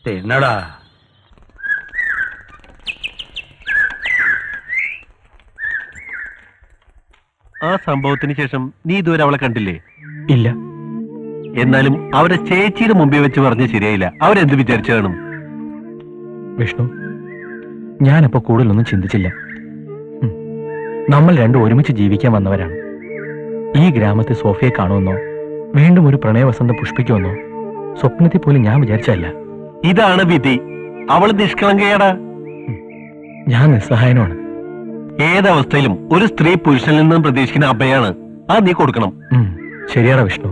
പിന്നെ എന്നടാ ആ സംഭവത്തിന് ശേഷം നീ ഇതുവരെ അവളെ കണ്ടില്ലേ? ഇല്ല. എന്നാലും അവരെ ചേച്ചിയുടെ മുമ്പിൽ വെച്ച് പറഞ്ഞ് ശരിയായില്ല. അവരെന്ത് വിചാരിച്ചു കാണും? വിഷ്ണു, ഞാനപ്പോ കൂടുതലൊന്നും ചിന്തിച്ചില്ല. നമ്മൾ രണ്ടും ഒരുമിച്ച് ജീവിക്കാൻ വന്നവരാണ്. ഈ ഗ്രാമത്തിൽ സോഫിയെ കാണുമെന്നോ വീണ്ടും ഒരു പ്രണയവസന്തം പുഷ്പിക്കുമെന്നോ സ്വപ്നത്തിൽ പോലും ഞാൻ വിചാരിച്ചല്ല. ഇതാണ് വിധി. അവള് നിഷ്കളങ്കയാടാ. ഞാൻ നിസ്സഹായനാണ്. ഏതവസ്ഥയിലും ഒരു സ്ത്രീ പുരുഷനിൽ നിന്നും പ്രതീക്ഷിക്കുന്ന അഭയാണ്. അത് നീ കൊടുക്കണം. ശരിയാടാ വിഷ്ണു.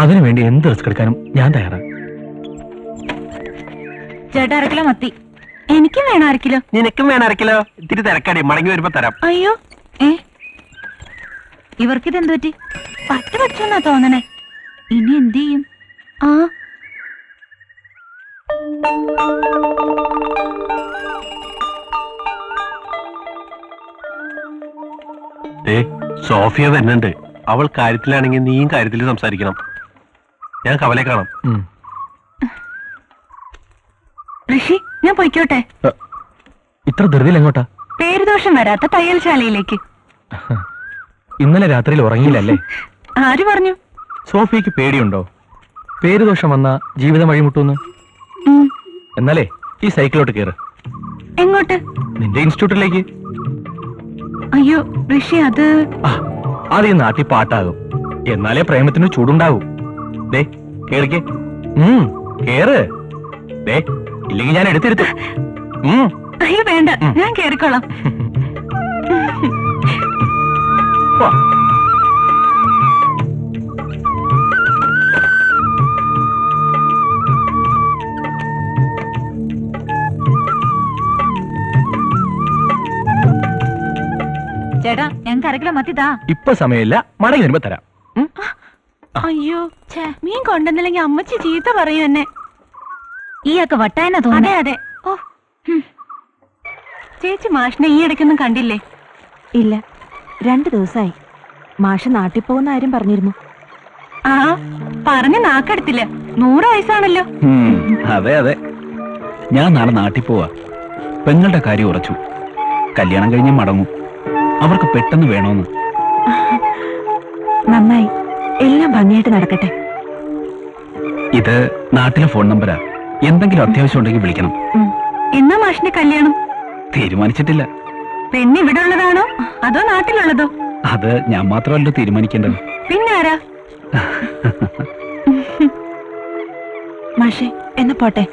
അതിനുവേണ്ടി എന്ത് റിസ്ക് എടുക്കാനും ഞാൻ തയ്യാറാണ്. ചേട്ടാ, 1 കിലോ മത്തി. എനിക്കും വേണം 1 കിലോ. നിനക്കും വേണം 1 കിലോ. ഇത്തിരി തിരക്കാടി, മടങ്ങി വരുമ്പോ തരാം. അയ്യോ, ഇവർക്കിതെന്തു പറ്റി? പറ്റ പറ്റെന്നാ തോന്നണേ. ഇനി എന്ത് ചെയ്യും? സോഫിയ വരുന്നുണ്ട്. അവൾ കാര്യത്തിലാണെങ്കിൽ നീയും കാര്യത്തിൽ സംസാരിക്കണം. ഞാൻ കവലെ കാണാം. ഋഷി, ഞാൻ പൊയ്ക്കോട്ടെ. ഇത്ര ധൃതിയിൽ എങ്ങോട്ടാ? പേരുദോഷം വരാത്ത തയ്യൽശാലയിലേക്ക്. ഇന്നലെ രാത്രിയിൽ ഉറങ്ങിയില്ലല്ലേ? ആര് പറഞ്ഞു? സോഫിയക്ക് പേടിയുണ്ടോ പേരുദോഷം വന്ന ജീവിതം വഴിമുട്ടൂന്ന്? എന്നാലേ ഈ സൈക്കിളോട്ട് കയറ്. എങ്ങോട്ട്? നിന്റെ ഇൻസ്റ്റിറ്റ്യൂട്ടിലേക്ക്. അയ്യോ ഋഷി, അത് ഈ നാട്ടിൽ പാട്ടാകും. എന്നാലേ പ്രേമത്തിന് ചൂടുണ്ടാകും. ദേ കേറിക്കേ. കേറ്. ദേ ഇല്ലെങ്കിൽ ഞാൻ എടുത്തിരുത്തും. അയ്യോ വേണ്ട, ഞാൻ കേറിക്കോളാം. ചേട്ടാ, ഞങ്ങൾക്ക് 1 കിലോ മത്തി താ. ഇപ്പൊ സമയമില്ല, മടങ്ങി വരുമ്പോ തരാം. അയ്യോ, മീൻ കൊണ്ടുവന്നില്ലെങ്കിൽ അമ്മച്ചി ചീത്ത പറയൂ എന്നെ. ഈയൊക്കെ വട്ടായെന്നാ തോന്നുന്നു. അതെ അതെ. ഓ, ചേച്ചി മാഷിനെ ഈ ഇടയ്ക്കൊന്നും കണ്ടില്ലേ? ഇല്ല, 2 ദിവസമായി. മാഷ് നാട്ടിൽ പോകുന്ന കാര്യം പറഞ്ഞിരുന്നു. പറഞ്ഞ നാക്കെടുത്തില്ല. 100 വയസ്സാണല്ലോ. അതെ അതെ. ഞാൻ നാളെ നാട്ടിൽ പോവാ. പെങ്ങളുടെ കാര്യം ഉറച്ചു. കല്യാണം കഴിഞ്ഞ് മടങ്ങും. അവർക്ക് പെട്ടെന്ന് വേണോന്ന്. നന്നായി, എല്ലാം ഭംഗിയായിട്ട് നടക്കട്ടെ. ഇത് നാട്ടിലെ ഫോൺ നമ്പരാ. എന്തെങ്കിലും അത്യാവശ്യം ഉണ്ടെങ്കിൽ വിളിക്കണം. എന്നാ മാഷിന്റെ കല്യാണം? തീരുമാനിച്ചിട്ടില്ല. പെണ്ണ് ഇവിടെ ഉള്ളതാണോ അതോ നാട്ടിലുള്ളതോ? അത് ഞാൻ മാത്രമല്ലോ തീരുമാനിക്കേണ്ടത്. പിന്നെ ആരാ? മാഷേ, എന്നെ പോട്ടെ.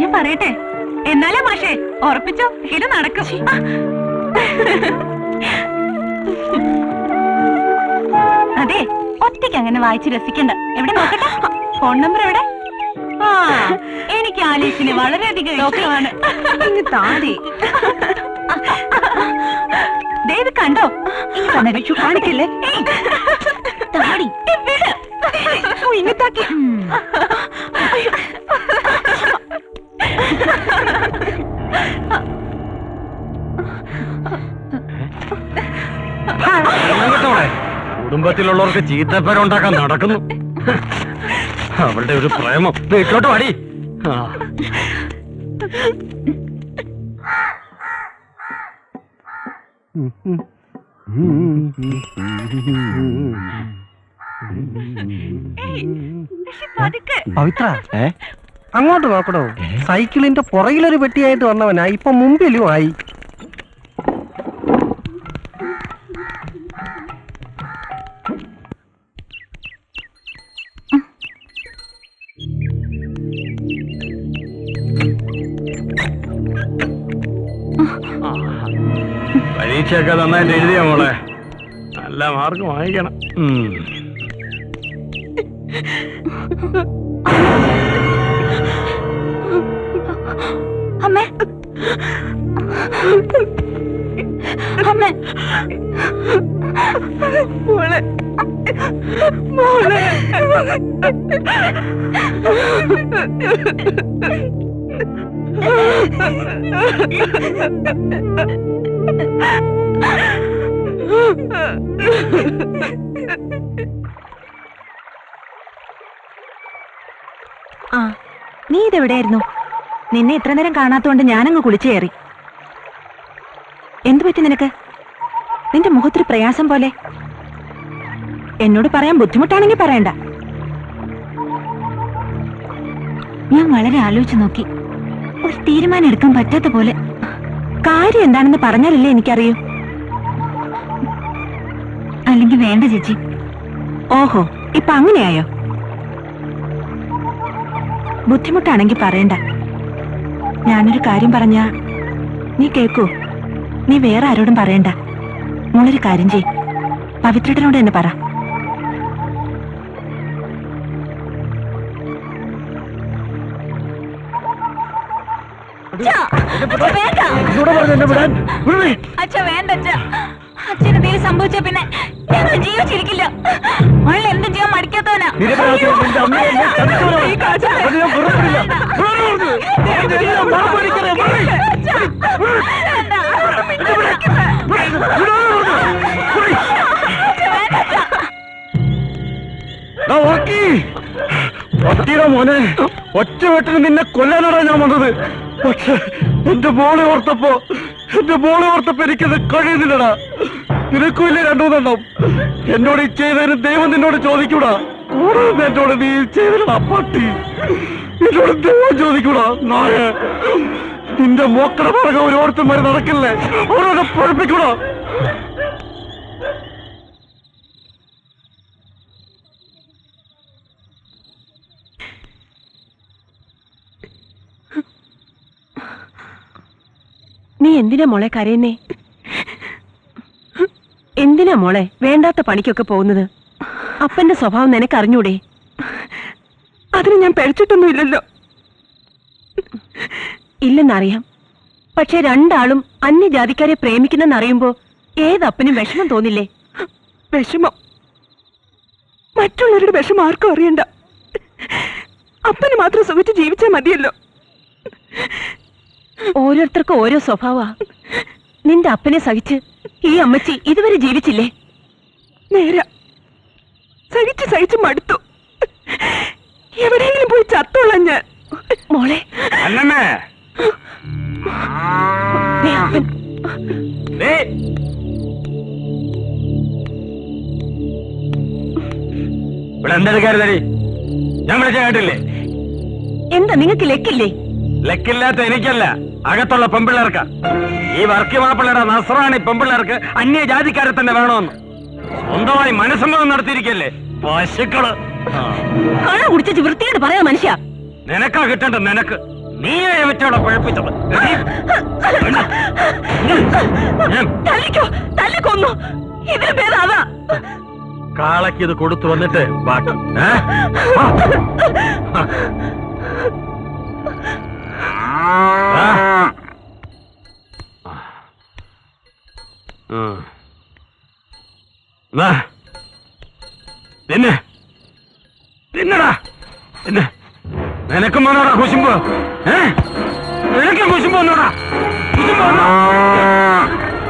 ഞാൻ പറയട്ടെ? എന്നാലേ മാഷേ, ഉറപ്പിച്ചോ, ഇത് നടക്കും. അതെ, ഒറ്റയ്ക്ക് അങ്ങനെ വായിച്ച് രസിക്കണ്ട. എവിടെ നോക്കട്ടെ, ഫോൺ നമ്പർ എവിടെ? എനിക്ക് ആലീസിനെ വളരെയധികം ഇഷ്ടമാണ്. ഇത് കണ്ടോ? കാണിക്കല്ലേ? ഇങ്ങത്താക്കി. കുടുംബത്തിലുള്ളവർക്ക് ചീത്തപ്പേരുണ്ടാക്കാൻ നടക്കുന്നു. അവളുടെ ഒരു പ്രേമം. വീട്ടിലോട്ട് വാടി. പവിത്ര, അങ്ങോട്ട് നോക്കണോ? സൈക്കിളിന്റെ പുറകിലൊരു പെട്ടിയായിട്ട് വന്നവനാ, ഇപ്പൊ മുമ്പിലും ആയി. പരീക്ഷയൊക്കെ നന്നായിട്ട് എഴുതിയ മോളെ, നല്ല മാർക്ക് വാങ്ങിക്കണം. അമ്മേ, അമ്മ മോളെ മോളെ ആ നീ ഇതെവിടെയായിരുന്നു? നിന്നെ ഇത്ര നേരം കാണാത്തോണ്ട് ഞാനങ്ങ് കുളിച്ചു കയറി. എന്തു പറ്റി നിനക്ക്? നിന്റെ മുഖത്തൊരു പ്രയാസം പോലെ. എന്നോട് പറയാൻ ബുദ്ധിമുട്ടാണെങ്കിൽ പറയണ്ട. ഞാൻ വളരെ ആലോചിച്ചു നോക്കി. ഒരു തീരുമാനം എടുക്കാൻ പറ്റാത്ത പോലെ. കാര്യം എന്താണെന്ന് പറഞ്ഞാലല്ലേ എനിക്കറിയൂ. അല്ലെങ്കിൽ വേണ്ട ചേച്ചി. ഓഹോ, ഇപ്പൊ അങ്ങനെയായോ? ബുദ്ധിമുട്ടാണെങ്കിൽ പറയണ്ട. ഞാനൊരു കാര്യം പറഞ്ഞാ നീ കേക്കൂ. നീ വേറെ ആരോടും പറയണ്ട. മോളൊരു കാര്യം ചെയ്, പവിത്രേട്ടനോട് തന്നെ പറ. അച്ഛ വേണ്ട അച്ഛ. അച്ഛന് എന്തെങ്കിലും സംഭവിച്ച പിന്നെ ഞങ്ങൾ ജീവിച്ചിരിക്കില്ല. മഴ എന്തും ചെയ്യാൻ മടിക്കാത്തവനാ. മോനെ, ഒറ്റ വെട്ടിന് നിന്നെ കൊല്ലാനാണ് ഞാൻ വന്നത്. പക്ഷെ എന്റെ മോളെ ഓർത്തപ്പോ എനിക്കത് കഴിയുന്നില്ലടാ. നിനക്കുമില്ലേ 2-3 എന്നോട് ഈ ചെയ്തതിന് ദൈവം നിന്നോട് ചോദിക്കൂടാ. കൂടുതൽ എന്നോട് നീ ചെയ്തില്ലടാ പട്ടി. എന്നോട് ദൈവം ചോദിക്കൂടാ നായ. നിന്റെ മോക്കട പറഞ്ഞ ഓരോരുത്തന്മാര് നടക്കില്ലേ, ഓരോരെ പഠിപ്പിക്കൂടാ. നീ എന്തിനാ മോളെ കരയുന്നേ? എന്തിനാ മോളെ വേണ്ടാത്ത പണിക്കൊക്കെ പോകുന്നത്? അപ്പന്റെ സ്വഭാവം നിനക്ക് അറിഞ്ഞൂടെ? അതിന് ഞാൻ പഴിച്ചിട്ടൊന്നുമില്ലല്ലോ. ഇല്ലെന്നറിയാം. പക്ഷെ രണ്ടാളും അന്യജാതിക്കാരെ പ്രേമിക്കുന്നെന്നറിയുമ്പോ ഏതപ്പനും വിഷമം തോന്നില്ലേ? വിഷമം? മറ്റുള്ളവരുടെ വിഷമം ആർക്കും അറിയണ്ട. അപ്പന് മാത്രം സുഖിച്ച് ജീവിച്ചാൽ മതിയല്ലോ. ഓരോരുത്തർക്കും ഓരോ സ്വഭാവ. നിന്റെ അപ്പനെ സഹിച്ച് ഈ അമ്മച്ചി ഇതുവരെ ജീവിച്ചില്ലേ? നേര സഹിച്ച് മടുത്തു. എവിടെയെങ്കിലും പോയി ചത്തോളാം ഞാൻ. മോളെ ഞാൻ വിളിച്ച കേട്ടില്ലേ? എന്താ നിങ്ങൾക്ക് ലെക്കില്ലേ? ലക്കില്ലാത്ത എനിക്കല്ല, അകത്തുള്ള പെമ്പിള്ളേർക്ക്. ഈ വർക്കി മാപ്പിള്ളയുടെ നസ്രാണി പെമ്പിള്ളേർക്ക് അന്യജാതിക്കാരെ തന്നെ വേണമെന്ന് സ്വന്തമായി മനസ്സമ്മതം നടത്തിയിരിക്കല്ലേ പശുക്കള്. കഴ കുടിച്ചു വൃത്തിയോട് പറയാ മനുഷ്യ. നിനക്കാ കിട്ടണ്ട, നിനക്ക്. നീയെ വെച്ചോടെ പഴപ്പിച്ചത്. തല്ലിക്കൊന്നു. ഇതിന് പേരാതാ. കാളയ്ക്ക് ഇത് കൊടുത്തു വന്നിട്ട് ബാക്കി. തിന്നടാ. നിനക്കും വന്നോടാ കുശുമ്പ്? നിനക്കും കുശുമ്പ് വന്നോടാ?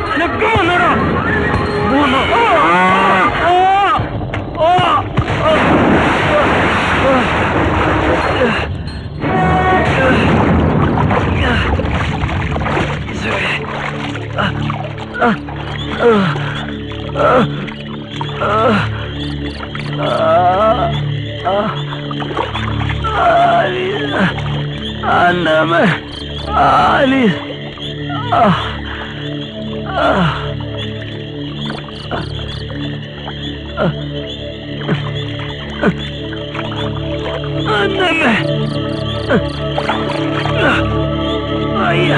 നിനക്കും വന്നോടാ? അയ്യ